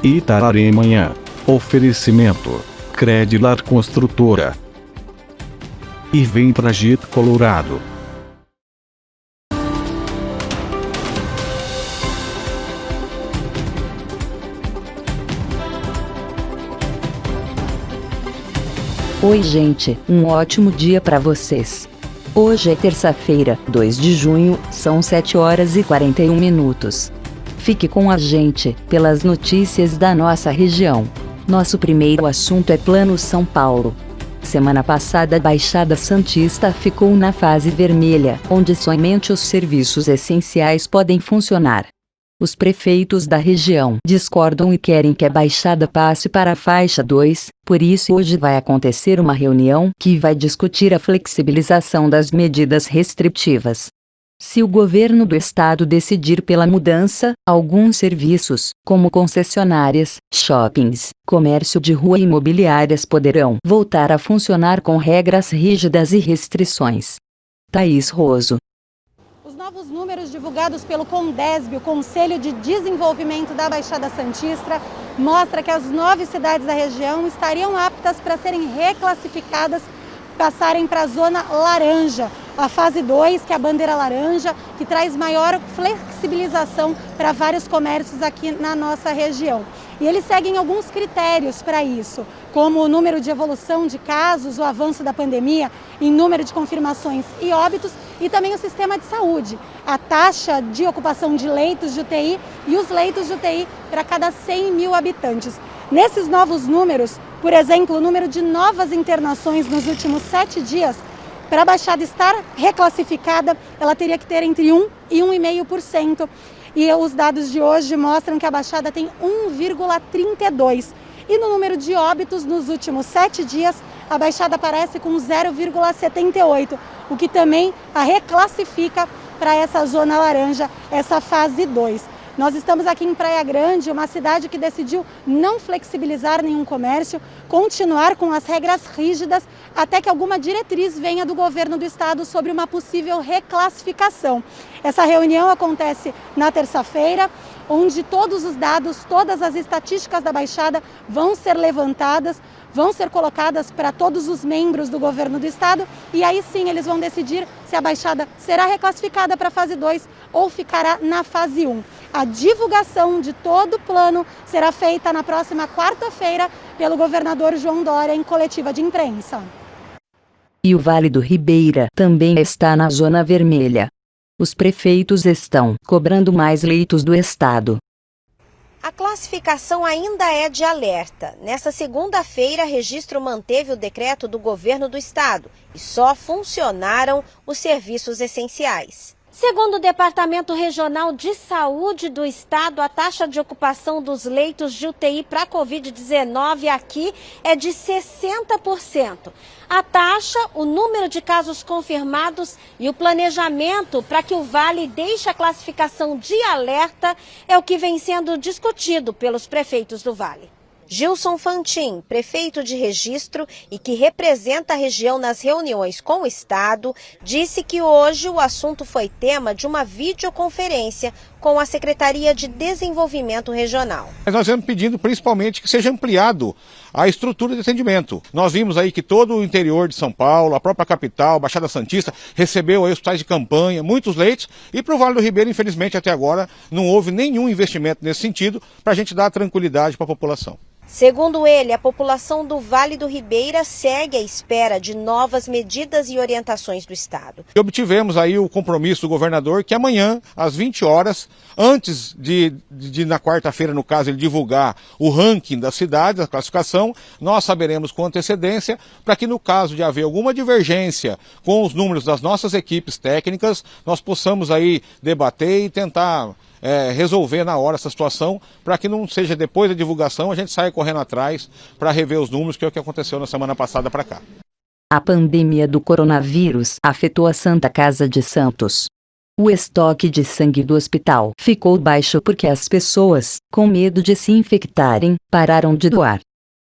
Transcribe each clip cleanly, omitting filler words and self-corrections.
Itararemanhã. Oferecimento: Credilar Construtora. E vem pra Jeep Colorado. Oi gente, um ótimo dia para vocês. Hoje é terça-feira, 2 de junho, são 7 horas e 41 minutos. Fique com a gente, pelas notícias da nossa região. Nosso primeiro assunto é Plano São Paulo. Semana passada a Baixada Santista ficou na fase vermelha, onde somente os serviços essenciais podem funcionar. Os prefeitos da região discordam e querem que a Baixada passe para a faixa 2, por isso hoje vai acontecer uma reunião que vai discutir a flexibilização das medidas restritivas. Se o governo do estado decidir pela mudança, alguns serviços, como concessionárias, shoppings, comércio de rua e imobiliárias poderão voltar a funcionar com regras rígidas e restrições. Thaís Roso. Os novos números divulgados pelo CONDESB, o Conselho de Desenvolvimento da Baixada Santista, mostra que as 9 cidades da região estariam aptas para serem reclassificadas, passarem para a zona laranja, a fase 2, que é a bandeira laranja, que traz maior flexibilização para vários comércios aqui na nossa região. E eles seguem alguns critérios para isso, como o número de evolução de casos, o avanço da pandemia em número de confirmações e óbitos, e também o sistema de saúde, a taxa de ocupação de leitos de UTI e os leitos de UTI para cada 100 mil habitantes. Nesses novos números, por exemplo, o número de novas internações nos últimos 7 dias, para a Baixada estar reclassificada, ela teria que ter entre 1 e 1,5%. E os dados de hoje mostram que a Baixada tem 1,32%. E no número de óbitos nos últimos 7 dias, a Baixada aparece com 0,78%, o que também a reclassifica para essa zona laranja, essa fase 2. Nós estamos aqui em Praia Grande, uma cidade que decidiu não flexibilizar nenhum comércio, continuar com as regras rígidas, até que alguma diretriz venha do governo do estado sobre uma possível reclassificação. Essa reunião acontece na terça-feira, onde todos os dados, todas as estatísticas da Baixada vão ser levantadas, vão ser colocadas para todos os membros do governo do estado, e aí sim eles vão decidir se a Baixada será reclassificada para a fase 2 ou ficará na fase 1. A divulgação de todo o plano será feita na próxima quarta-feira pelo governador João Dória em coletiva de imprensa. E o Vale do Ribeira também está na zona vermelha. Os prefeitos estão cobrando mais leitos do estado. A classificação ainda é de alerta. Nesta segunda-feira, Registro manteve o decreto do governo do estado e só funcionaram os serviços essenciais. Segundo o Departamento Regional de Saúde do Estado, a taxa de ocupação dos leitos de UTI para a Covid-19 aqui é de 60%. A taxa, o número de casos confirmados e o planejamento para que o Vale deixe a classificação de alerta é o que vem sendo discutido pelos prefeitos do Vale. Gilson Fantin, prefeito de Registro e que representa a região nas reuniões com o estado, disse que hoje o assunto foi tema de uma videoconferência com a Secretaria de Desenvolvimento Regional. Nós estamos pedindo principalmente que seja ampliado a estrutura de atendimento. Nós vimos aí que todo o interior de São Paulo, a própria capital, Baixada Santista, recebeu aí hospitais de campanha, muitos leitos, e para o Vale do Ribeira, infelizmente, até agora não houve nenhum investimento nesse sentido para a gente dar tranquilidade para a população. Segundo ele, a população do Vale do Ribeira segue à espera de novas medidas e orientações do estado. E obtivemos aí o compromisso do governador que amanhã, às 20 horas, antes de na quarta-feira, no caso, ele divulgar o ranking da cidade, a classificação, nós saberemos com antecedência para que, no caso de haver alguma divergência com os números das nossas equipes técnicas, nós possamos aí debater e tentar resolver na hora essa situação, para que não seja depois da divulgação a gente saia correndo atrás para rever os números, que é o que aconteceu na semana passada para cá. A pandemia do coronavírus afetou a Santa Casa de Santos. O estoque de sangue do hospital ficou baixo porque as pessoas, com medo de se infectarem, pararam de doar.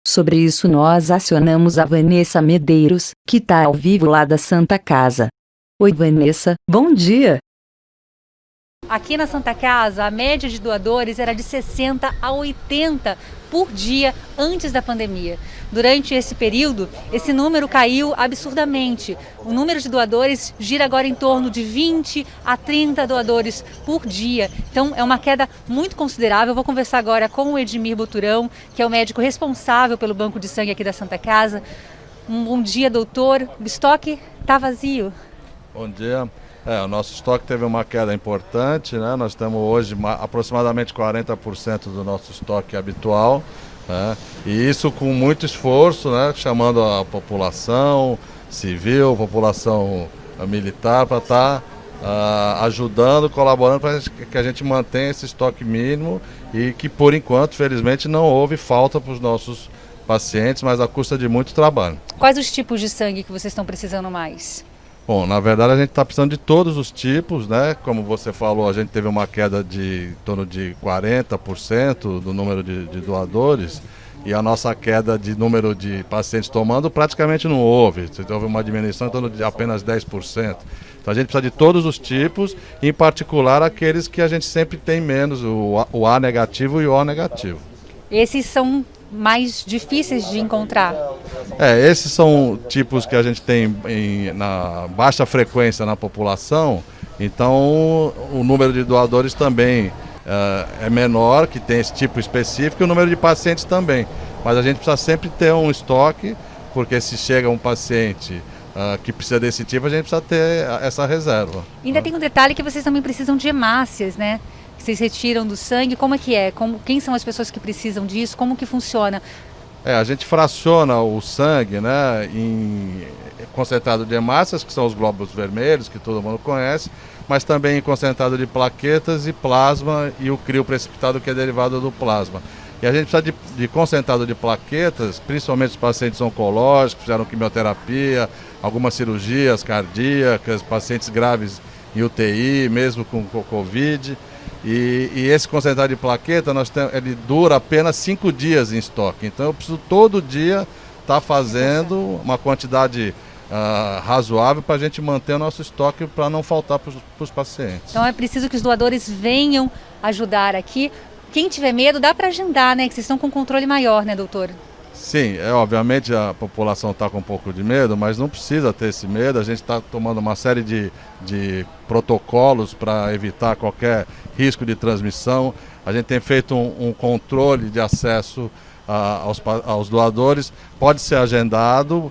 Sobre isso nós acionamos a Vanessa Medeiros, que está ao vivo lá da Santa Casa. Oi Vanessa, bom dia! Aqui na Santa Casa, a média de doadores era de 60 a 80 por dia antes da pandemia. Durante esse período, esse número caiu absurdamente. O número de doadores gira agora em torno de 20 a 30 doadores por dia. Então, é uma queda muito considerável. Eu vou conversar agora com o Edmir Boturão, que é o médico responsável pelo banco de sangue aqui da Santa Casa. Um bom dia, doutor. O estoque está vazio. Bom dia. O nosso estoque teve uma queda importante, né? Nós temos hoje aproximadamente 40% do nosso estoque habitual, né? E isso com muito esforço, né? Chamando a população civil, população militar para estar ajudando, colaborando para que a gente mantenha esse estoque mínimo e que, por enquanto, felizmente, não houve falta para os nossos pacientes, mas à custa de muito trabalho. Quais os tipos de sangue que vocês estão precisando mais? Bom, na verdade a gente está precisando de todos os tipos, né? Como você falou, a gente teve uma queda de em torno de 40% do número de doadores e a nossa queda de número de pacientes tomando praticamente não houve. Houve uma diminuição em torno de apenas 10%. Então a gente precisa de todos os tipos, em particular aqueles que a gente sempre tem menos, o A negativo e o O negativo. Esses são mais difíceis de encontrar? Esses são tipos que a gente tem na baixa frequência na população, então o número de doadores também é menor, que tem esse tipo específico, e o número de pacientes também. Mas a gente precisa sempre ter um estoque, porque se chega um paciente que precisa desse tipo, a gente precisa ter essa reserva. Ainda tem um detalhe que vocês também precisam de hemácias, né? Vocês retiram do sangue, como é que é? Quem são as pessoas que precisam disso? Como que funciona? A gente fraciona o sangue, né, em concentrado de hemácias, que são os glóbulos vermelhos, que todo mundo conhece, mas também em concentrado de plaquetas e plasma e o crio precipitado, que é derivado do plasma. E a gente precisa de concentrado de plaquetas, principalmente os pacientes oncológicos, que fizeram quimioterapia, algumas cirurgias cardíacas, pacientes graves em UTI, mesmo com Covid. E esse concentrado de plaqueta, ele dura apenas 5 dias em estoque. Então eu preciso todo dia estar fazendo uma quantidade razoável para a gente manter o nosso estoque para não faltar para os pacientes. Então é preciso que os doadores venham ajudar aqui. Quem tiver medo, dá para agendar, né? Que vocês estão com controle maior, né, doutor? Sim, obviamente a população está com um pouco de medo, mas não precisa ter esse medo. A gente está tomando uma série de protocolos para evitar qualquer risco de transmissão. A gente tem feito um controle de acesso aos doadores. Pode ser agendado,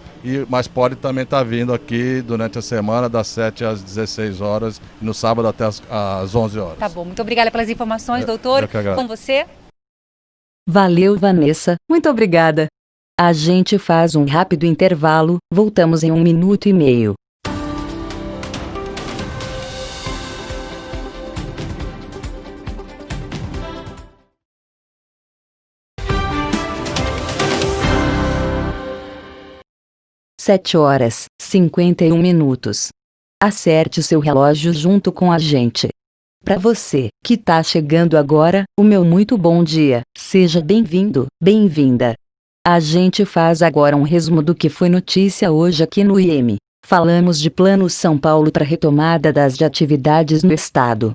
mas pode também estar vindo aqui durante a semana, das 7 às 16 horas, e no sábado até às 11 horas. Tá bom, muito obrigada pelas informações, doutor. Com você. Valeu, Vanessa, muito obrigada. A gente faz um rápido intervalo, voltamos em 1 minuto e meio. Sete horas, 51 minutos. Acerte seu relógio junto com a gente. Para você, que tá chegando agora, o meu muito bom dia, seja bem-vindo, bem-vinda. A gente faz agora um resumo do que foi notícia hoje aqui no IEM. Falamos de Plano São Paulo para retomada das atividades no estado.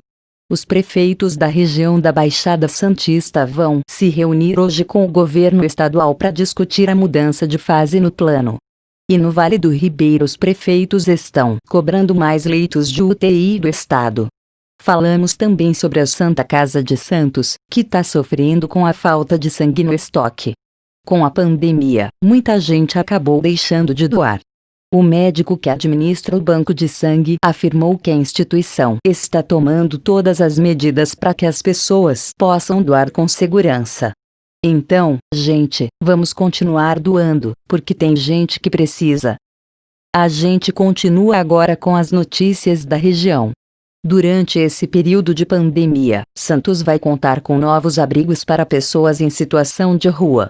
Os prefeitos da região da Baixada Santista vão se reunir hoje com o governo estadual para discutir a mudança de fase no plano. E no Vale do Ribeira os prefeitos estão cobrando mais leitos de UTI do estado. Falamos também sobre a Santa Casa de Santos, que está sofrendo com a falta de sangue no estoque. Com a pandemia, muita gente acabou deixando de doar. O médico que administra o banco de sangue afirmou que a instituição está tomando todas as medidas para que as pessoas possam doar com segurança. Então, gente, vamos continuar doando, porque tem gente que precisa. A gente continua agora com as notícias da região. Durante esse período de pandemia, Santos vai contar com novos abrigos para pessoas em situação de rua.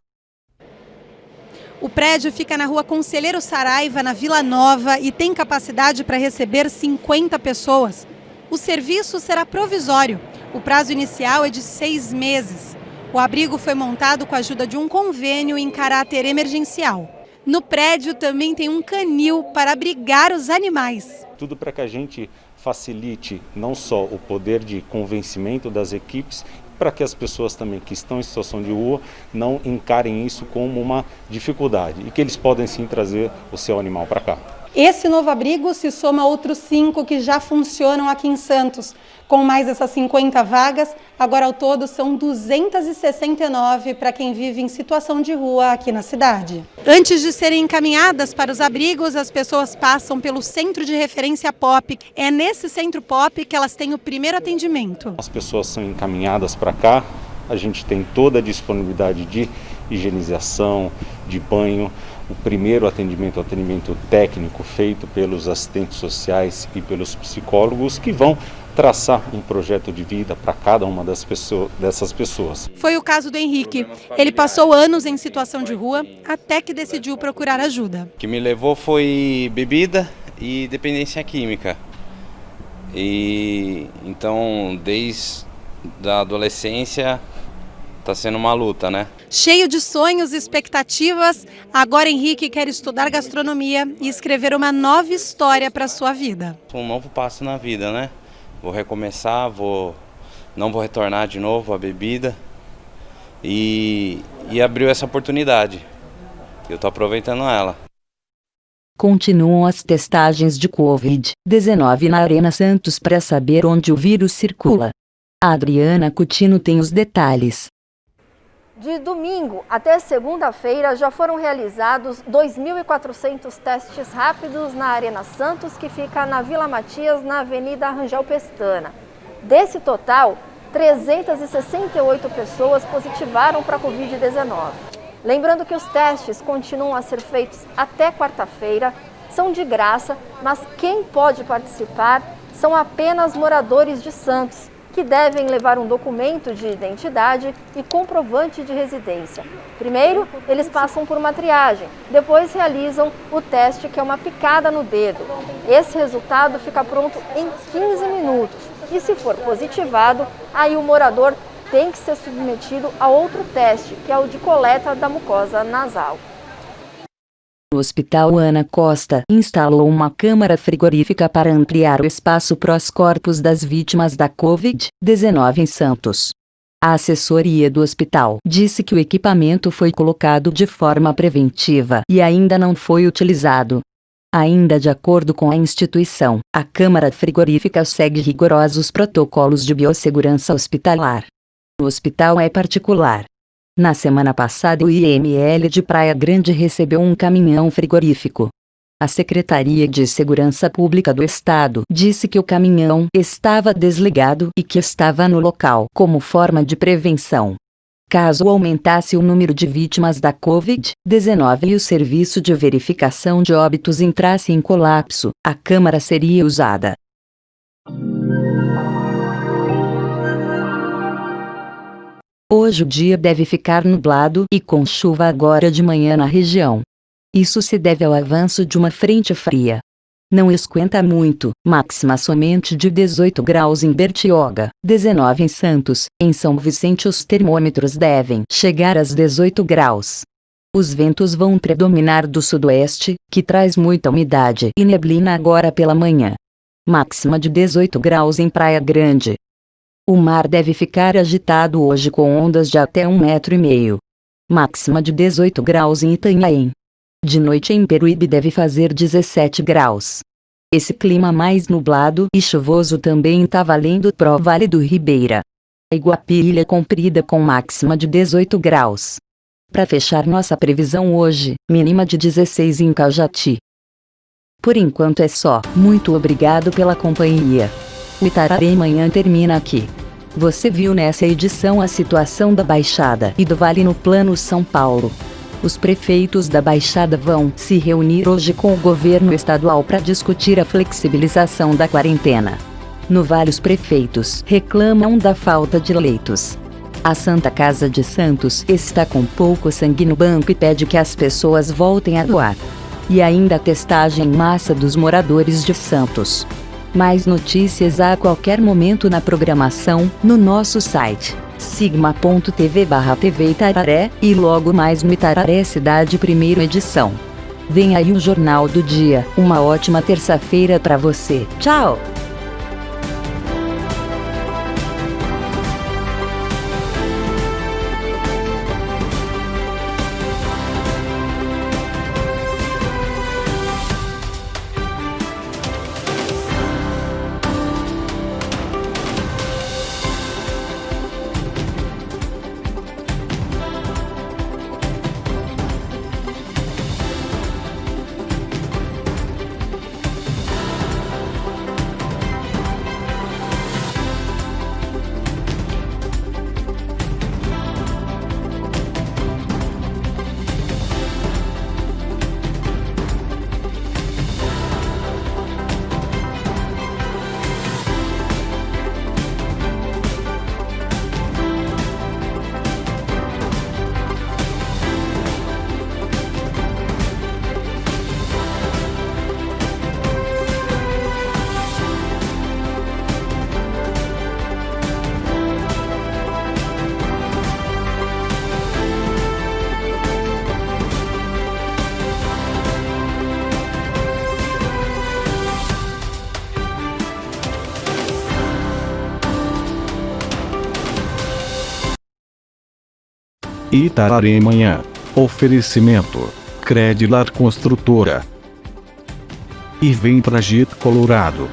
O prédio fica na rua Conselheiro Saraiva, na Vila Nova, e tem capacidade para receber 50 pessoas. O serviço será provisório. O prazo inicial é de 6 meses. O abrigo foi montado com a ajuda de um convênio em caráter emergencial. No prédio também tem um canil para abrigar os animais. Tudo para que a gente facilite não só o poder de convencimento das equipes, para que as pessoas também que estão em situação de rua não encarem isso como uma dificuldade e que eles podem sim trazer o seu animal para cá. Esse novo abrigo se soma a outros 5 que já funcionam aqui em Santos. Com mais essas 50 vagas, agora ao todo são 269 para quem vive em situação de rua aqui na cidade. Antes de serem encaminhadas para os abrigos, as pessoas passam pelo Centro de Referência POP. É nesse Centro POP que elas têm o primeiro atendimento. As pessoas são encaminhadas para cá, a gente tem toda a disponibilidade de higienização, de banho. O primeiro atendimento, o atendimento técnico feito pelos assistentes sociais e pelos psicólogos que vão traçar um projeto de vida para cada uma dessas pessoas. Foi o caso do Henrique. Ele passou anos em situação de rua até que decidiu procurar ajuda. O que me levou foi bebida e dependência química. E então, desde a adolescência, está sendo uma luta, né? Cheio de sonhos e expectativas, agora Henrique quer estudar gastronomia e escrever uma nova história para a sua vida. Um novo passo na vida, né? Vou recomeçar, não vou retornar de novo à bebida e abriu essa oportunidade. Eu estou aproveitando ela. Continuam as testagens de Covid-19 na Arena Santos para saber onde o vírus circula. A Adriana Coutinho tem os detalhes. De domingo até segunda-feira já foram realizados 2.400 testes rápidos na Arena Santos, que fica na Vila Matias, na Avenida Rangel Pestana. Desse total, 368 pessoas positivaram para a Covid-19. Lembrando que os testes continuam a ser feitos até quarta-feira, são de graça, mas quem pode participar são apenas moradores de Santos, que devem levar um documento de identidade e comprovante de residência. Primeiro, eles passam por uma triagem, depois realizam o teste, que é uma picada no dedo. Esse resultado fica pronto em 15 minutos e, se for positivado, aí o morador tem que ser submetido a outro teste, que é o de coleta da mucosa nasal. O Hospital Ana Costa instalou uma câmara frigorífica para ampliar o espaço para os corpos das vítimas da Covid-19 em Santos. A assessoria do hospital disse que o equipamento foi colocado de forma preventiva e ainda não foi utilizado. Ainda de acordo com a instituição, a câmara frigorífica segue rigorosos protocolos de biossegurança hospitalar. O hospital é particular. Na semana passada, o IML de Praia Grande recebeu um caminhão frigorífico. A Secretaria de Segurança Pública do Estado disse que o caminhão estava desligado e que estava no local como forma de prevenção. Caso aumentasse o número de vítimas da Covid-19 e o serviço de verificação de óbitos entrasse em colapso, a câmara seria usada. Hoje o dia deve ficar nublado e com chuva agora de manhã na região. Isso se deve ao avanço de uma frente fria. Não esquenta muito, máxima somente de 18 graus em Bertioga, 19 em Santos. Em São Vicente os termômetros devem chegar aos 18 graus. Os ventos vão predominar do sudoeste, que traz muita umidade e neblina agora pela manhã. Máxima de 18 graus em Praia Grande. O mar deve ficar agitado hoje com ondas de até 1,5 m. Máxima de 18 graus em Itanhaém. De noite em Peruíbe deve fazer 17 graus. Esse clima mais nublado e chuvoso também está valendo para o Vale do Ribeira. Iguape Ilha Comprida com máxima de 18 graus. Para fechar nossa previsão hoje, mínima de 16 em Cajati. Por enquanto é só. Muito obrigado pela companhia. O Itararé Manhã termina aqui. Você viu nessa edição a situação da Baixada e do Vale no Plano São Paulo. Os prefeitos da Baixada vão se reunir hoje com o governo estadual para discutir a flexibilização da quarentena. No Vale, os prefeitos reclamam da falta de leitos. A Santa Casa de Santos está com pouco sangue no banco e pede que as pessoas voltem a doar. E ainda a testagem em massa dos moradores de Santos. Mais notícias a qualquer momento na programação, no nosso site, sigma.tv/TV Itararé, e logo mais no Itararé Cidade Primeira Edição. Vem aí o Jornal do Dia, uma ótima terça-feira para você. Tchau! Itararemanhã. Oferecimento: Credilar Construtora. E vem pra Jeep Colorado.